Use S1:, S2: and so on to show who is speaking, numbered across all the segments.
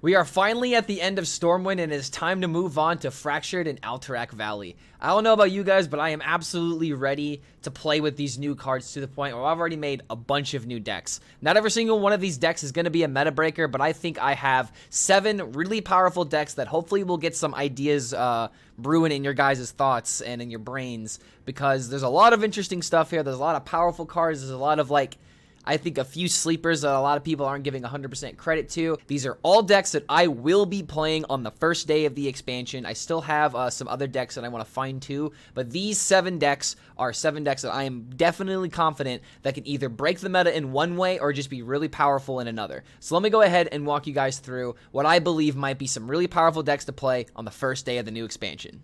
S1: We are finally at the end of Stormwind, and it is time to move on to Fractured and Alterac Valley. I don't know about you guys, but I am absolutely ready to play with these new cards to the point where I've already made a bunch of new decks. Not every single one of these decks is going to be a meta breaker, but I think I have 7 really powerful decks that hopefully will get some ideas brewing in your guys' thoughts and in your brains, because there's a lot of interesting stuff here. There's a lot of powerful cards. There's a lot of, like, I think a few sleepers that a lot of people aren't giving 100% credit to. These are all decks that I will be playing on the first day of the expansion. I still have some other decks that I want to find too, but these 7 decks are 7 decks that I am definitely confident that can either break the meta in one way or just be really powerful in another. So let me go ahead and walk you guys through what I believe might be some really powerful decks to play on the first day of the new expansion.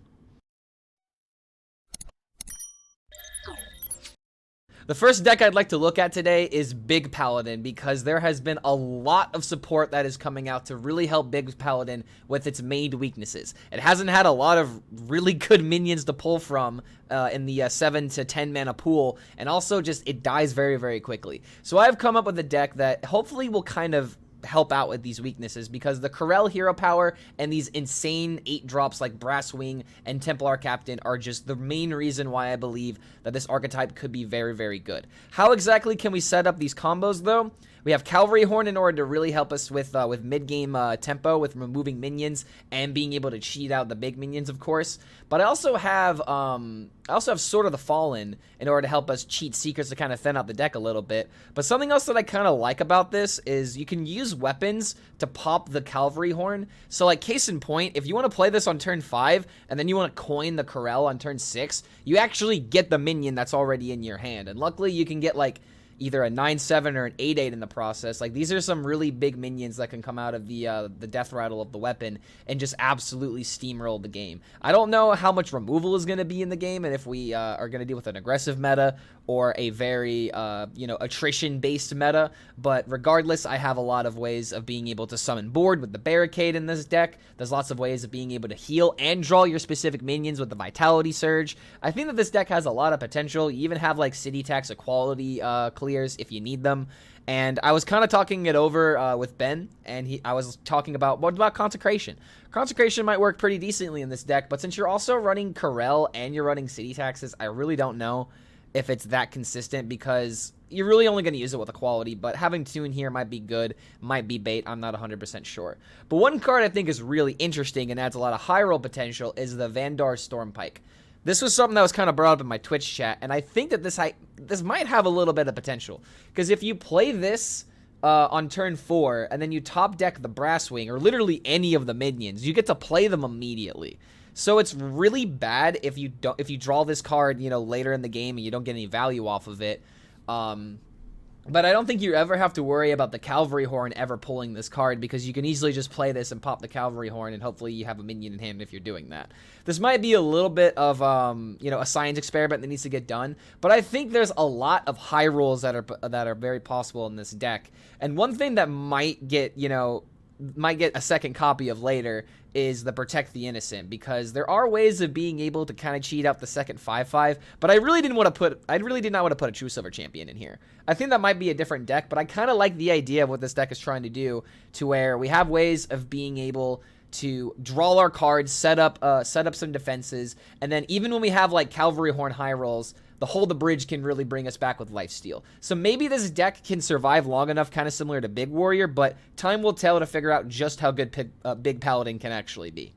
S1: The first deck I'd like to look at today is Big Paladin, because there has been a lot of support that is coming out to really help Big Paladin with its main weaknesses. It hasn't had a lot of really good minions to pull from in the 7 to 10 mana pool, and also just it dies very, very quickly. So I've come up with a deck that hopefully will kind of help out with these weaknesses, because the Corel hero power and these insane 8 drops like Brass Wing and Templar Captain are just the main reason why I believe that this archetype could be very, very good. How exactly can we set up these combos though? We have Cavalry Horn in order to really help us with mid-game tempo, with removing minions and being able to cheat out the big minions, of course. But I also have Sword of the Fallen in order to help us cheat secrets to kind of thin out the deck a little bit. But something else that I kind of like about this is you can use weapons to pop the Cavalry Horn. So, like, case in point, if you want to play this on turn 5 and then you want to coin the Corel on turn 6, you actually get the minion that's already in your hand. And luckily you can get, like, either a 9/7 or an 8/8 in the process. Like, these are some really big minions that can come out of the Deathrattle of the weapon and just absolutely steamroll the game. I don't know how much removal is going to be in the game, and if we are going to deal with an aggressive meta or a very, attrition-based meta, but regardless, I have a lot of ways of being able to summon board with the Barricade in this deck. There's lots of ways of being able to heal and draw your specific minions with the Vitality Surge. I think that this deck has a lot of potential. You even have, like, City Tax Equality clears if you need them. And I was kind of talking it over with Ben, and I was talking about, what about Consecration? Consecration might work pretty decently in this deck, but since you're also running Corel and you're running City Taxes, I really don't know if it's that consistent, because you're really only going to use it with Equality, but having Tune here might be good, might be bait, I'm not 100% sure. But one card I think is really interesting and adds a lot of high roll potential is the Vandar Stormpike. This was something that was kind of brought up in my Twitch chat, and I think that this might have a little bit of potential, because if you play this on turn 4 and then you top deck the Brass Wing or literally any of the minions, you get to play them immediately. So it's really bad if you draw this card, later in the game and you don't get any value off of it. But I don't think you ever have to worry about the Cavalry Horn ever pulling this card, because you can easily just play this and pop the Cavalry Horn, and hopefully you have a minion in hand if you're doing that. This might be a little bit of, a science experiment that needs to get done, but I think there's a lot of high rolls that are very possible in this deck. And one thing that might get a second copy of later is the Protect the Innocent, because there are ways of being able to kind of cheat out the second 5/5, but I really did not want to put a True Silver Champion in here. I think that might be a different deck, but I kind of like the idea of what this deck is trying to do, to where we have ways of being able to draw our cards, set up some defenses, and then even when we have like Cavalry Horn high rolls, the Hold the Bridge can really bring us back with lifesteal. So maybe this deck can survive long enough, kind of similar to Big Warrior, but time will tell to figure out just how good Big Paladin can actually be.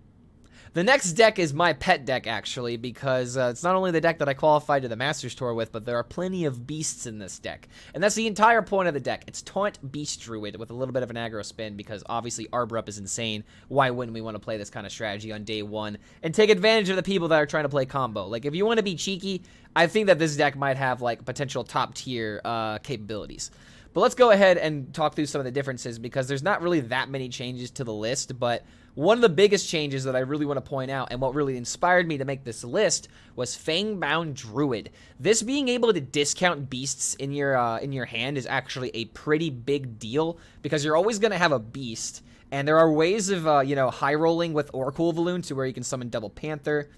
S1: The next deck is my pet deck, actually, because it's not only the deck that I qualified to the Masters Tour with, but there are plenty of beasts in this deck. And that's the entire point of the deck. It's Taunt Beast Druid with a little bit of an aggro spin, because obviously Arbor Up is insane. Why wouldn't we want to play this kind of strategy on day 1 and take advantage of the people that are trying to play combo? Like, if you want to be cheeky, I think that this deck might have, like, potential top-tier capabilities. But let's go ahead and talk through some of the differences, because there's not really that many changes to the list, but one of the biggest changes that I really want to point out, and what really inspired me to make this list, was Fangbound Druid. This being able to discount beasts in your hand is actually a pretty big deal, because you're always going to have a beast, and there are ways of high rolling with Oracle Valoon to where you can summon Double Panther.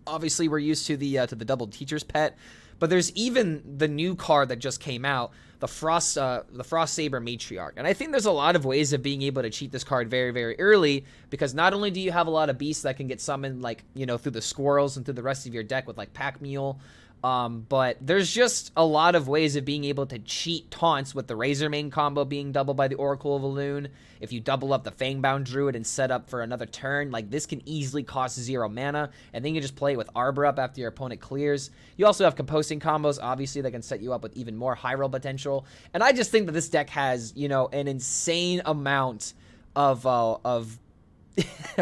S1: Obviously, we're used to the double Teacher's Pet, But there's even the new card that just came out, the Frost Saber Matriarch. And I think there's a lot of ways of being able to cheat this card very, very early, because not only do you have a lot of beasts that can get summoned, like, you know, through the squirrels and through the rest of your deck with, like, Pack Mule, but there's just a lot of ways of being able to cheat taunts, with the Razormane combo being doubled by the Oracle of Elune. If you double up the Fangbound Druid and set up for another turn, like, this can easily cost 0 mana, and then you just play it with Arbor up after your opponent clears. You also have composting combos, obviously, that can set you up with even more high roll potential. And I just think that this deck has, you know, an insane amount of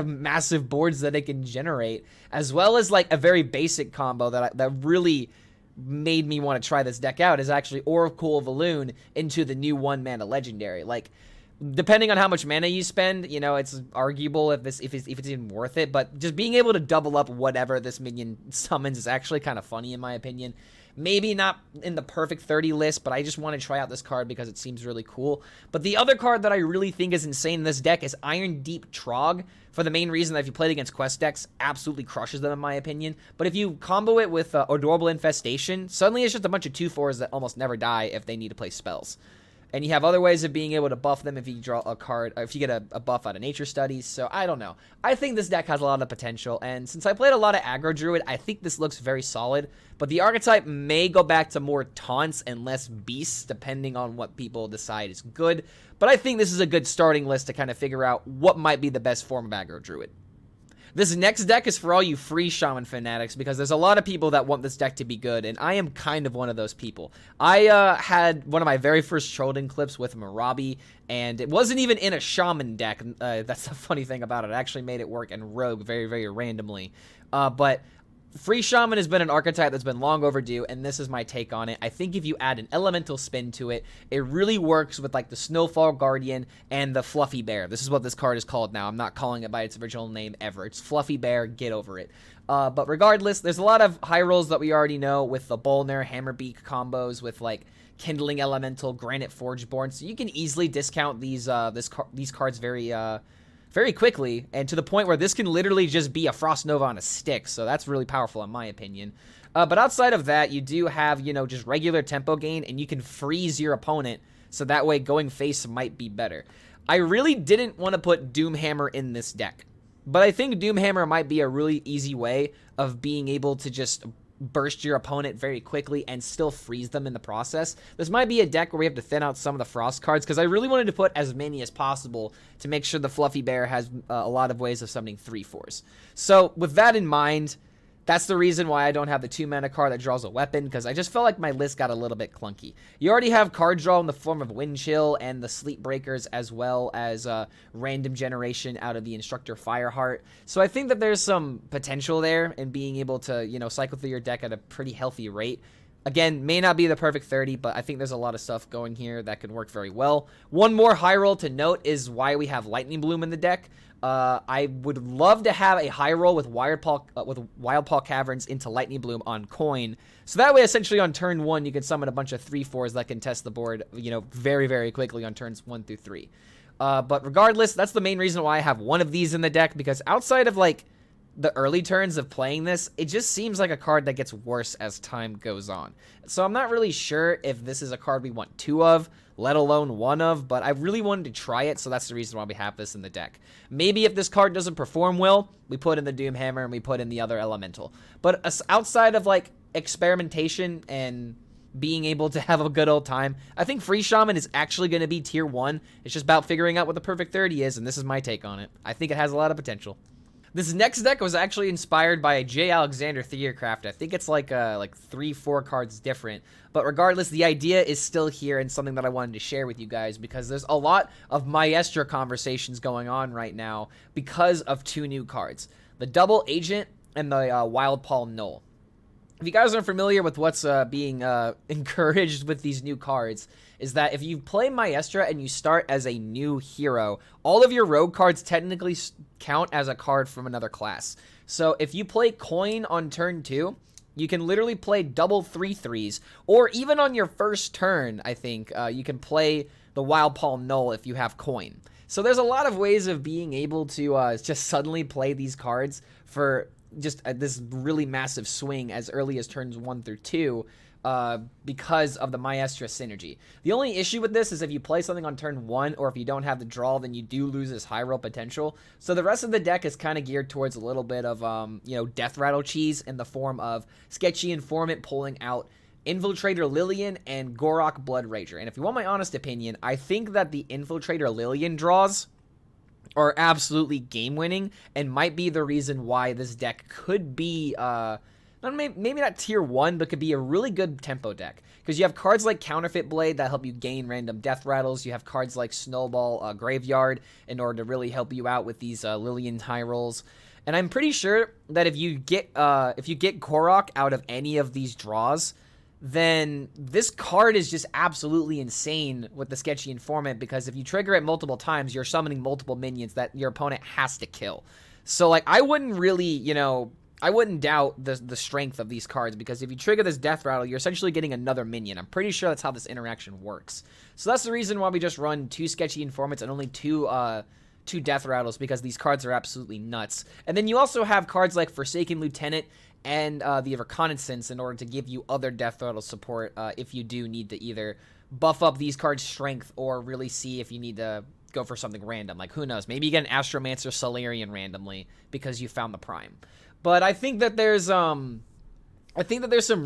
S1: massive boards that it can generate, as well as, like, a very basic combo that really made me want to try this deck out, is actually Oracle of Elune into the new 1-mana legendary. Like, depending on how much mana you spend, you know, it's arguable if it's even worth it, but just being able to double up whatever this minion summons is actually kind of funny, in my opinion. Maybe not in the perfect 30 list, but I just want to try out this card because it seems really cool. But the other card that I really think is insane in this deck is Iron Deep Trogg, for the main reason that if you play it against quest decks, absolutely crushes them, in my opinion. But if you combo it with Adorable Infestation, suddenly it's just a bunch of 2/4s that almost never die if they need to play spells. And you have other ways of being able to buff them if you draw a card, or if you get a buff out of Nature Studies. So I don't know. I think this deck has a lot of potential, and since I played a lot of Aggro Druid, I think this looks very solid. But the archetype may go back to more taunts and less beasts, depending on what people decide is good. But I think this is a good starting list to kind of figure out what might be the best form of Aggro Druid. This next deck is for all you free Shaman fanatics, because there's a lot of people that want this deck to be good, and I am kind of one of those people. I had one of my very first Trollden clips with Marabi, and it wasn't even in a Shaman deck. That's the funny thing about it. I actually made it work in Rogue very, very randomly. But Free Shaman has been an archetype that's been long overdue, and this is my take on it. I think if you add an elemental spin to it, it really works with, like, the Snowfall Guardian and the Fluffy Bear. This is what this card is called now. I'm not calling it by its original name ever. It's Fluffy Bear. Get over it. But regardless, there's a lot of high rolls that we already know with the Bolner, Hammerbeak combos with, like, Kindling Elemental, Granite Forgeborn. So you can easily discount these cards very quickly, and to the point where this can literally just be a Frost Nova on a stick, so that's really powerful in my opinion. But outside of that, you do have, you know, just regular tempo gain, and you can freeze your opponent, so that way going face might be better. I really didn't want to put Doomhammer in this deck, but I think Doomhammer might be a really easy way of being able to just burst your opponent very quickly and still freeze them in the process. This might be a deck where we have to thin out some of the Frost cards, because I really wanted to put as many as possible to make sure the Fluffy Bear has a lot of ways of summoning 3/4s. So with that in mind, that's the reason why I don't have the 2-mana card that draws a weapon, because I just felt like my list got a little bit clunky. You already have card draw in the form of Wind Chill and the Sleep Breakers, as well as random generation out of the Instructor Fireheart. So I think that there's some potential there in being able to, you know, cycle through your deck at a pretty healthy rate. Again, may not be the perfect 30, but I think there's a lot of stuff going here that could work very well. One more high roll to note is why we have Lightning Bloom in the deck. I would love to have a high roll with Wild Paw Caverns into Lightning Bloom on coin. So that way, essentially, on turn 1, you can summon a bunch of 3/4s that can test the board, you know, very, very quickly on turns 1 through 3. But regardless, that's the main reason why I have one of these in the deck, because outside of, like, the early turns of playing this, it just seems like a card that gets worse as time goes on. So I'm not really sure if this is a card we want 2 of, let alone 1 of, but I really wanted to try it, so that's the reason why we have this in the deck. Maybe if this card doesn't perform well, we put in the Doomhammer and we put in the other elemental. But outside of, like, experimentation and being able to have a good old time, I think Free Shaman is actually going to be tier 1. It's just about figuring out what the perfect 30 is, and this is my take on it. I think it has a lot of potential. This next deck was actually inspired by a J. Alexander Theorcraft. I think it's like 3-4 cards different. But regardless, the idea is still here and something that I wanted to share with you guys, because there's a lot of Maestra conversations going on right now because of 2 new cards. The Double Agent and the Wild Paw Null. If you guys aren't familiar with what's being encouraged with these new cards, is that if you play Maestra and you start as a new hero, all of your rogue cards technically count as a card from another class. So if you play Coin on turn 2, you can literally play double 3/3s, or even on your first turn, I think, you can play the Wild Paw Null if you have Coin. So there's a lot of ways of being able to just suddenly play these cards for just this really massive swing as early as turns 1 through 2. because of the Maestra synergy. The only issue with this is if you play something on turn 1 or if you don't have the draw, then you do lose this high roll potential. So the rest of the deck is kind of geared towards a little bit of, Deathrattle cheese in the form of Sketchy Informant pulling out Infiltrator Lillian and Gorok Blood Rager. And if you want my honest opinion, I think that the Infiltrator Lillian draws are absolutely game-winning and might be the reason why this deck could be... maybe not tier 1, but could be a really good tempo deck. Because you have cards like Counterfeit Blade that help you gain random death rattles. You have cards like Snowball Graveyard in order to really help you out with these Lillian high rolls. And I'm pretty sure that if you get Gorok out of any of these draws, then this card is just absolutely insane with the Sketchy Informant, because if you trigger it multiple times, you're summoning multiple minions that your opponent has to kill. So, like, I wouldn't really, I wouldn't doubt the strength of these cards, because if you trigger this Death Rattle, you're essentially getting another minion. I'm pretty sure that's how this interaction works. So that's the reason why we just run 2 Sketchy Informants and only 2 Death Rattles, because these cards are absolutely nuts. And then you also have cards like Forsaken Lieutenant and the Reconnaissance in order to give you other Death Rattle support if you do need to either buff up these cards' strength or really see if you need to go for something random. Like, who knows? Maybe you get an Astromancer Solarian randomly because you found the Prime. But I think that there's some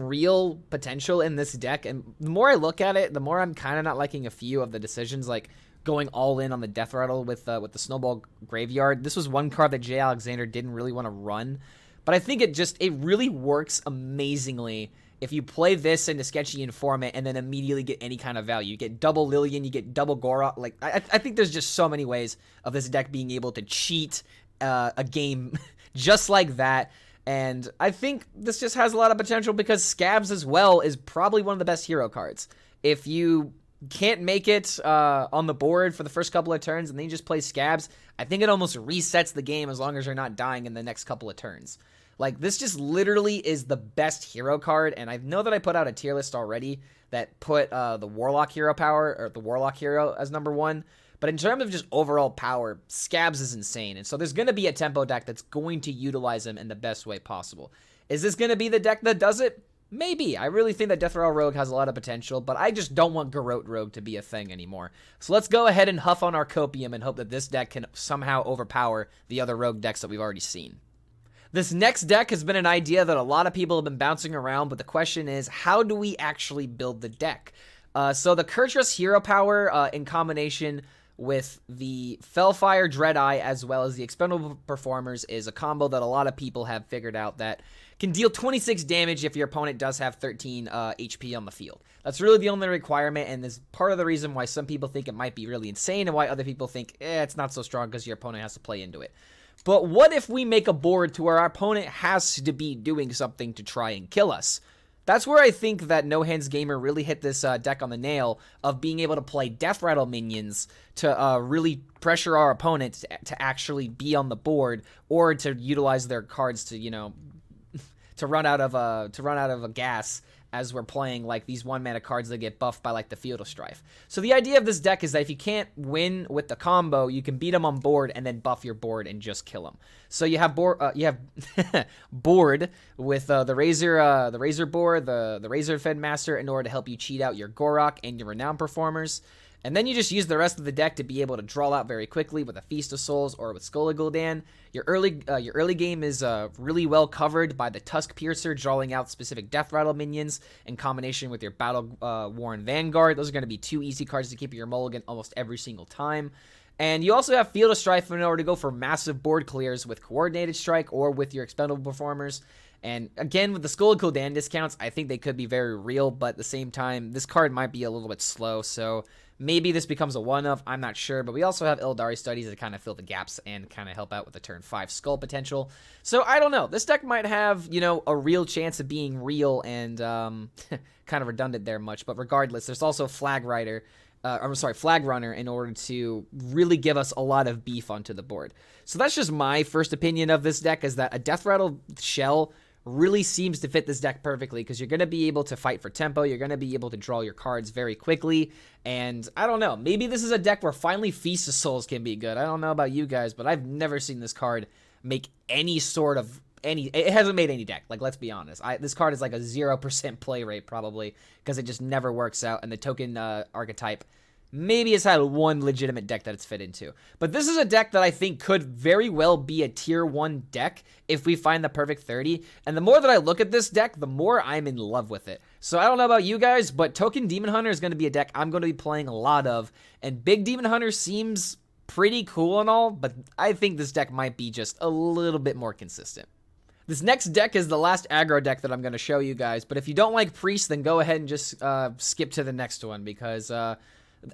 S1: real potential in this deck, and the more I look at it, the more I'm kind of not liking a few of the decisions, like going all in on the Death Rattle with the Snowball Graveyard. This was one card that Jay Alexander didn't really want to run, but I think it really works amazingly if you play this into Sketchy Informant and then immediately get any kind of value. You get double Lillian, you get double Gorok. Like, I think there's just so many ways of this deck being able to cheat a game just like that. And I think this just has a lot of potential because Scabs as well is probably one of the best hero cards. If you can't make it on the board for the first couple of turns and then you just play Scabs, I think it almost resets the game as long as you're not dying in the next couple of turns. Like, this just literally is the best hero card, and I know that I put out a tier list already that put the Warlock hero power, or the Warlock hero as number 1. But in terms of just overall power, Scabs is insane. And so there's going to be a tempo deck that's going to utilize him in the best way possible. Is this going to be the deck that does it? Maybe. I really think that Deathrattle Rogue has a lot of potential, but I just don't want Garrote Rogue to be a thing anymore. So let's go ahead and huff on our Copium and hope that this deck can somehow overpower the other Rogue decks that we've already seen. This next deck has been an idea that a lot of people have been bouncing around, but the question is, how do we actually build the deck? So the Kurtrus hero power in combination with the Fellfire Dreadeye as well as the Expendable Performers is a combo that a lot of people have figured out that can deal 26 damage if your opponent does have 13 HP on the field. That's really the only requirement, and is part of the reason why some people think it might be really insane and why other people think it's not so strong because your opponent has to play into it. But what if we make a board to where our opponent has to be doing something to try and kill us? That's where I think that No Hands Gamer really hit this deck on the nail of being able to play Death Rattle minions to really pressure our opponent to actually be on the board, or to utilize their cards to, to run out of a gas as we're playing like these 1-mana cards that get buffed by like the Field of Strife. So the idea of this deck is that if you can't win with the combo, you can beat them on board and then buff your board and just kill them. So you have board with the Razor board, the Razor Fed Master in order to help you cheat out your Gorok and your Renowned Performers. And then you just use the rest of the deck to be able to draw out very quickly with a Feast of Souls or with Skull of Gul'dan. Your early game is really well covered by the Tusk Piercer, drawing out specific Death Rattle minions in combination with your Battle Worn Vanguard. Those are going to be 2 easy cards to keep your mulligan almost every single time. And you also have Field of Strife in order to go for massive board clears with Coordinated Strike or with your Expendable Performers. And again, with the Skull of Gul'dan discounts, I think they could be very real, but at the same time, this card might be a little bit slow, so maybe this becomes a one-of, I'm not sure. But we also have Illidari Studies to kind of fill the gaps and kind of help out with the turn 5 Skull potential. So I don't know. This deck might have, a real chance of being real and kind of redundant there much. But regardless, there's also Flag Runner in order to really give us a lot of beef onto the board. So that's just my first opinion of this deck, is that a Death Rattle shell really seems to fit this deck perfectly, because you're going to be able to fight for tempo, you're going to be able to draw your cards very quickly, and I don't know, maybe this is a deck where finally Feast of Souls can be good. I don't know about you guys, but I've never seen this card make any sort of it hasn't made any deck. Like, let's be honest. This card is like a 0% play rate probably because it just never works out, and the token archetype maybe has had one legitimate deck that it's fit into. But this is a deck that I think could very well be a tier 1 deck if we find the perfect 30. And the more that I look at this deck, the more I'm in love with it. So I don't know about you guys, but Token Demon Hunter is going to be a deck I'm going to be playing a lot of. And Big Demon Hunter seems pretty cool and all, but I think this deck might be just a little bit more consistent. This next deck is the last aggro deck that I'm going to show you guys. But if you don't like Priest, then go ahead and just skip to the next one, because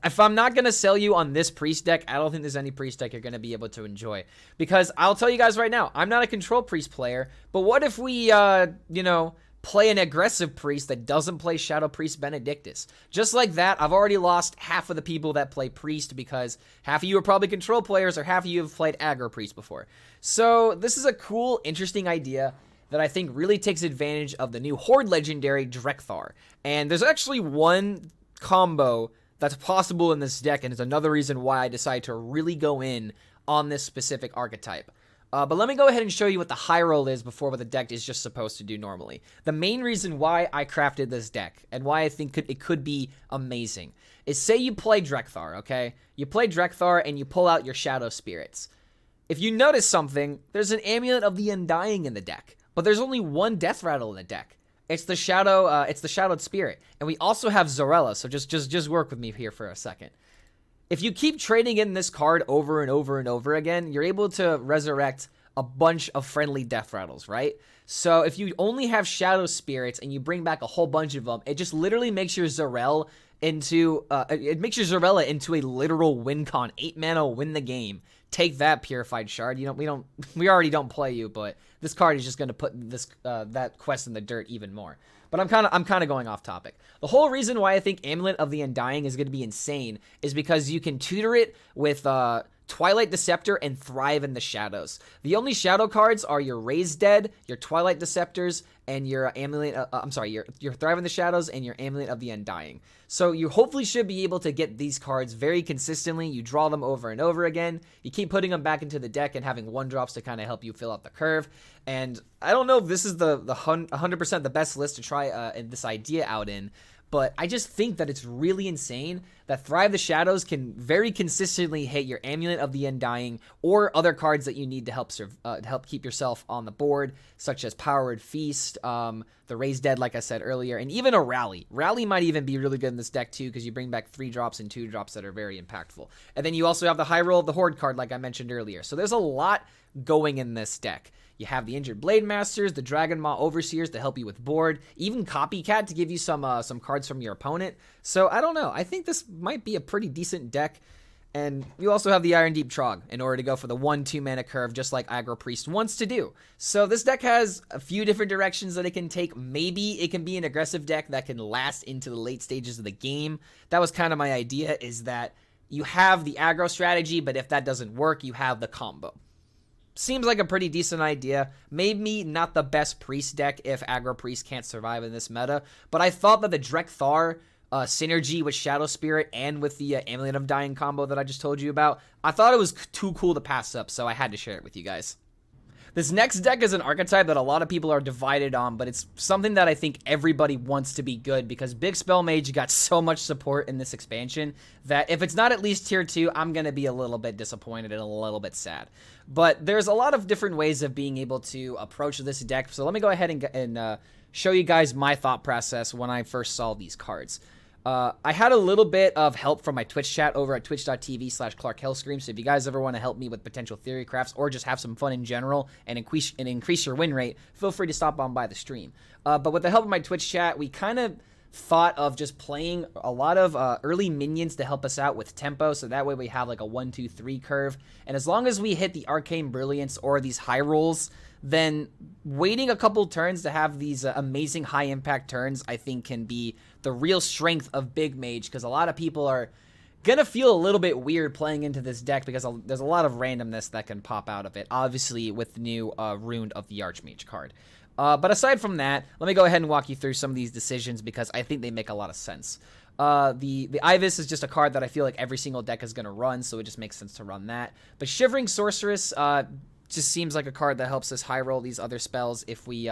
S1: if I'm not going to sell you on this Priest deck, I don't think there's any Priest deck you're going to be able to enjoy. Because I'll tell you guys right now, I'm not a Control Priest player, but what if we, play an aggressive Priest that doesn't play Shadow Priest Benedictus? Just like that, I've already lost half of the people that play Priest, because half of you are probably Control players, or half of you have played Aggro Priest before. So this is a cool, interesting idea that I think really takes advantage of the new Horde Legendary Drek'Thar. And there's actually one combo that's possible in this deck, and it's another reason why I decided to really go in on this specific archetype. But let me go ahead and show you what the high roll is before what the deck is just supposed to do normally. The main reason why I crafted this deck, and why I think it could be amazing, is say you play Drek'Thar, okay? You play Drek'Thar and you pull out your Shadow Spirits. If you notice something, there's an Amulet of the Undying in the deck, but there's only one Deathrattle in the deck. It's the Shadowed Spirit. And we also have Zorella, so just work with me here for a second. If you keep trading in this card over and over and over again, you're able to resurrect a bunch of friendly Deathrattles, right? So if you only have Shadow Spirits and you bring back a whole bunch of them, it just literally makes your Zorella into a literal win con. 8 mana, win the game. Take that, Purified Shard. We already don't play you, but this card is just going to put this that quest in the dirt even more. But I'm kind of going off topic. The whole reason why I think Amulet of the Undying is going to be insane is because you can tutor it with Twilight Deceptor and Thrive in the Shadows. The only shadow cards are your Raised Dead, your Twilight Deceptors, and your Amulet. Your Thrive in the Shadows and your Amulet of the Undying. So you hopefully should be able to get these cards very consistently. You draw them over and over again. You keep putting them back into the deck and having 1-drops to kind of help you fill out the curve. And I don't know if this is the 100% the best list to try this idea out in, but I just think that it's really insane that Thrive the Shadows can very consistently hit your Amulet of the Undying or other cards that you need to help keep yourself on the board, such as Powered Feast, the Raised Dead, like I said earlier, and even a Rally. Rally might even be really good in this deck, too, because you bring back 3-drops and 2-drops that are very impactful. And then you also have the High Roll of the Horde card, like I mentioned earlier. So there's a lot going in this deck. You have the Injured Blade Masters, the Dragon Maw Overseers to help you with board, even Copycat to give you some cards from your opponent. So I don't know. I think this might be a pretty decent deck. And you also have the Iron Deep Trog in order to go for the 1-2 mana curve, just like Aggro Priest wants to do. So this deck has a few different directions that it can take. Maybe it can be an aggressive deck that can last into the late stages of the game. That was kind of my idea, is that you have the aggro strategy, but if that doesn't work, you have the combo. Seems like a pretty decent idea. Maybe not the best Priest deck if Aggro Priest can't survive in this meta, but I thought that the Drek'Thar synergy with Shadow Spirit and with the Amulet of Dying combo that I just told you about, I thought it was too cool to pass up, so I had to share it with you guys. This next deck is an archetype that a lot of people are divided on, but it's something that I think everybody wants to be good, because Big Spell Mage got so much support in this expansion that if it's not at least tier 2, I'm going to be a little bit disappointed and a little bit sad. But there's a lot of different ways of being able to approach this deck, so let me go ahead and show you guys my thought process when I first saw these cards. I had a little bit of help from my Twitch chat over at twitch.tv/ClarkHellScream, so if you guys ever want to help me with potential theory crafts or just have some fun in general and increase your win rate, feel free to stop on by the stream. But with the help of my Twitch chat, we kind of thought of just playing a lot of early minions to help us out with tempo, so that way we have like a 1-2-3 curve, and as long as we hit the Arcane Brilliance or these high rolls, then waiting a couple turns to have these amazing high impact turns, I think, can be the real strength of Big Mage, because a lot of people are gonna feel a little bit weird playing into this deck because there's a lot of randomness that can pop out of it, obviously with the new Rune of the Archmage card. But aside from that, let me go ahead and walk you through some of these decisions because I think they make a lot of sense. The Ibis is just a card that I feel like every single deck is going to run, so it just makes sense to run that. But Shivering Sorceress, just seems like a card that helps us high roll these other spells if we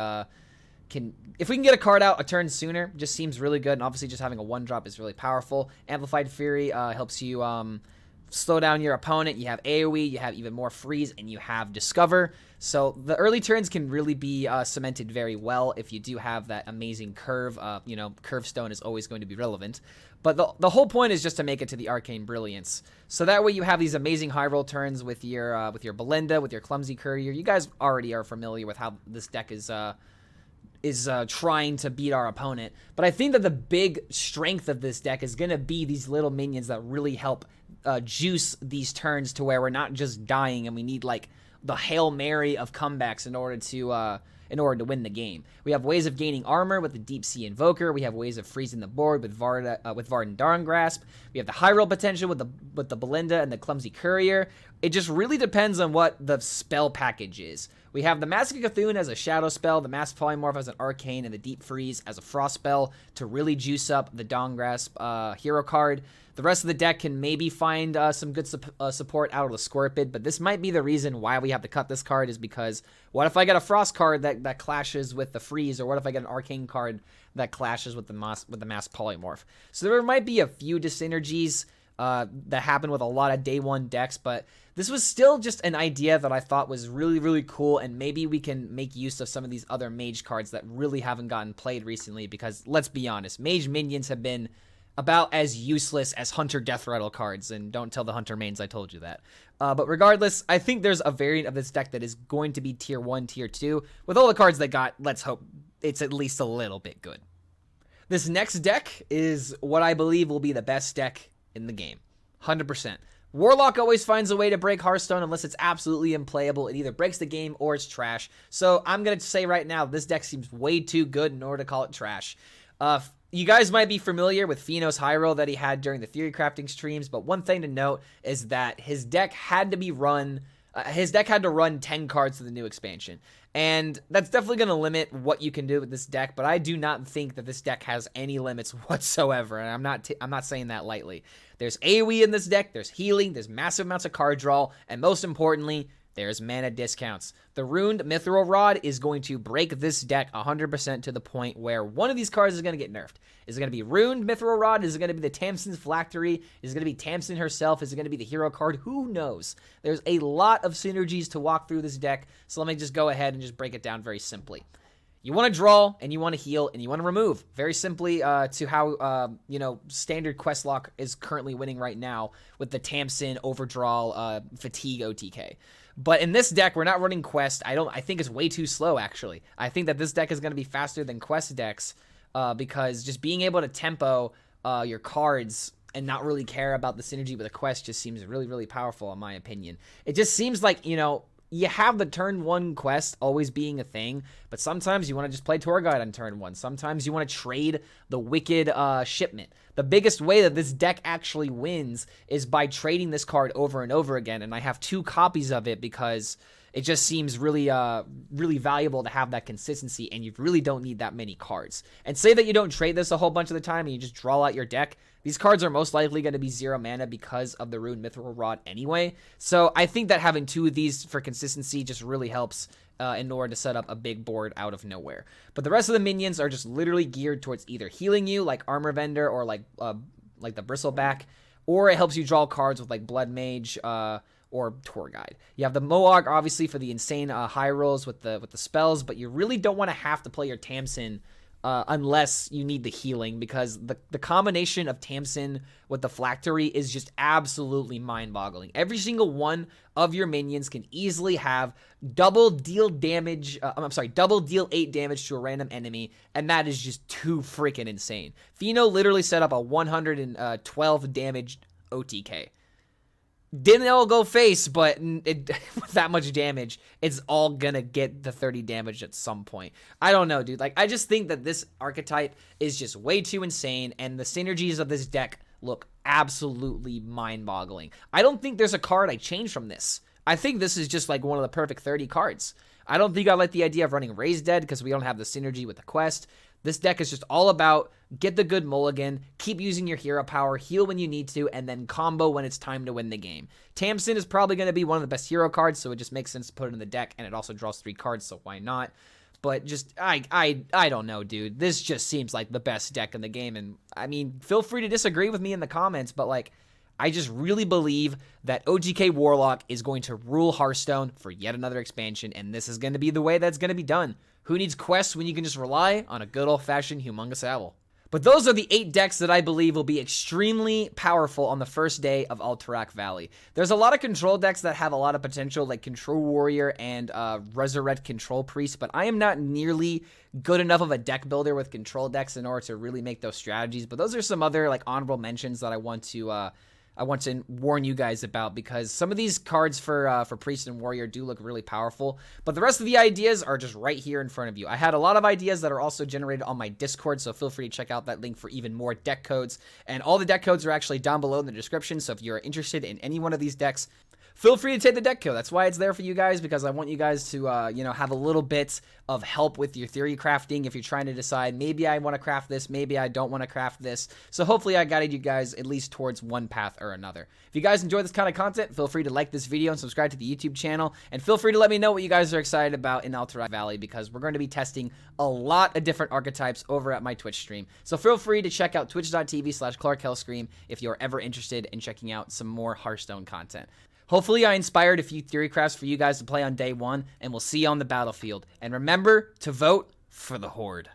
S1: can get a card out a turn sooner. Just seems really good, and obviously just having a 1-drop is really powerful. Amplified Fury helps you slow down your opponent. You have AoE, you have even more freeze, and you have Discover. So the early turns can really be cemented very well if you do have that amazing curve. Curve Stone is always going to be relevant. But the whole point is just to make it to the Arcane Brilliance. So that way you have these amazing high roll turns with your Belinda, with your Clumsy Courier. You guys already are familiar with how this deck is trying to beat our opponent. But I think that the big strength of this deck is going to be these little minions that really help juice these turns to where we're not just dying and we need like the Hail Mary of comebacks in order to win the game. We have ways of gaining armor with the Deep Sea Invoker. We have ways of freezing the board with Varden Darn Grasp. We have the high roll potential with the Belinda and the Clumsy Courier. It just really depends on what the spell package is. We have the Mask of Cthulhu as a shadow spell, the Mass Polymorph as an arcane, and the Deep Freeze as a frost spell to really juice up the Dawn Grasp hero card. The rest of the deck can maybe find some good support out of the Scorpid, but this might be the reason why we have to cut this card, is because what if I get a Frost card that clashes with the Freeze, or what if I get an Arcane card that clashes with the Mass Polymorph? So there might be a few dyssynergies that happen with a lot of day one decks, but this was still just an idea that I thought was really, really cool, and maybe we can make use of some of these other Mage cards that really haven't gotten played recently, because let's be honest, Mage minions have been about as useless as Hunter Deathrattle cards, and don't tell the Hunter mains I told you that. But regardless, I think there's a variant of this deck that is going to be tier 1, tier 2. With all the cards they got, let's hope it's at least a little bit good. This next deck is what I believe will be the best deck in the game. 100%. Warlock always finds a way to break Hearthstone unless it's absolutely unplayable. It either breaks the game or it's trash. So I'm going to say right now, this deck seems way too good in order to call it trash. You guys might be familiar with Fino's high roll that he had during the theory crafting streams, but one thing to note is that his deck had to run 10 cards to the new expansion. And that's definitely going to limit what you can do with this deck, but I do not think that this deck has any limits whatsoever, and I'm not saying that lightly. There's AoE in this deck, there's healing, there's massive amounts of card draw, and most importantly, there's mana discounts. The Ruined Mithril Rod is going to break this deck 100% to the point where one of these cards is going to get nerfed. Is it going to be Ruined Mithril Rod? Is it going to be the Tamsin's Phylactery? Is it going to be Tamsin herself? Is it going to be the hero card? Who knows? There's a lot of synergies to walk through this deck, so let me just go ahead and just break it down very simply. You want to draw, and you want to heal, and you want to remove. Very simply to how, standard quest lock is currently winning right now with the Tamsin Overdraw Fatigue OTK. But in this deck, we're not running Quest. I think it's way too slow, actually. I think that this deck is going to be faster than Quest decks because just being able to tempo your cards and not really care about the synergy with a Quest just seems really, really powerful, in my opinion. It just seems like, you have the turn 1 quest always being a thing, but sometimes you want to just play Tour Guide on turn 1. Sometimes you want to trade the Wicked Shipment. The biggest way that this deck actually wins is by trading this card over and over again, and I have 2 copies of it because it just seems really really valuable to have that consistency, and you really don't need that many cards. And say that you don't trade this a whole bunch of the time and you just draw out your deck, these cards are most likely going to be 0 mana because of the Ruined Mithril Rod anyway. So I think that having 2 of these for consistency just really helps in order to set up a big board out of nowhere. But the rest of the minions are just literally geared towards either healing you, like Armor Vendor, or like the Bristleback, or it helps you draw cards with like Blood Mage or Tour Guide. You have the Moog, obviously, for the insane high rolls with the spells, but you really don't want to have to play your Tamsin unless you need the healing, because the combination of Tamsin with the Phylactery is just absolutely mind-boggling. Every single one of your minions can easily have double deal 8 damage to a random enemy, and that is just too freaking insane. Fino literally set up a 112 damage OTK. Didn't all go face, but with that much damage, it's all gonna get the 30 damage at some point. I don't know, dude. Like, I just think that this archetype is just way too insane, and the synergies of this deck look absolutely mind-boggling. I don't think there's a card I change from this. I think this is just like one of the perfect 30 cards. I don't think I like the idea of running Raised Dead because we don't have the synergy with the quest. This deck is just all about get the good mulligan, keep using your hero power, heal when you need to, and then combo when it's time to win the game. Tamsin is probably going to be one of the best hero cards, so it just makes sense to put it in the deck, and it also draws 3 cards, so why not? But just, I don't know, dude. This just seems like the best deck in the game, and I mean, feel free to disagree with me in the comments, but like, I just really believe that OwlTK Warlock is going to rule Hearthstone for yet another expansion, and this is going to be the way that's going to be done. Who needs quests when you can just rely on a good old-fashioned humongous owl? But those are the 8 decks that I believe will be extremely powerful on the first day of Alterac Valley. There's a lot of control decks that have a lot of potential, like Control Warrior and Resurrect Control Priest, but I am not nearly good enough of a deck builder with control decks in order to really make those strategies. But those are some other like honorable mentions that I want to warn you guys about, because some of these cards for Priest and Warrior do look really powerful, but the rest of the ideas are just right here in front of you. I had a lot of ideas that are also generated on my Discord, so feel free to check out that link for even more deck codes, and all the deck codes are actually down below in the description, so if you're interested in any one of these decks, feel free to take the deck code. That's why it's there for you guys, because I want you guys to, have a little bit of help with your theory crafting if you're trying to decide, maybe I want to craft this, maybe I don't want to craft this. So hopefully I guided you guys at least towards one path or another. If you guys enjoy this kind of content, feel free to like this video and subscribe to the YouTube channel, and feel free to let me know what you guys are excited about in Alterac Valley, because we're going to be testing a lot of different archetypes over at my Twitch stream. So feel free to check out twitch.tv/ClarkHELLSCREAM if you're ever interested in checking out some more Hearthstone content. Hopefully I inspired a few theory crafts for you guys to play on day 1, and we'll see you on the battlefield. And remember to vote for the Horde.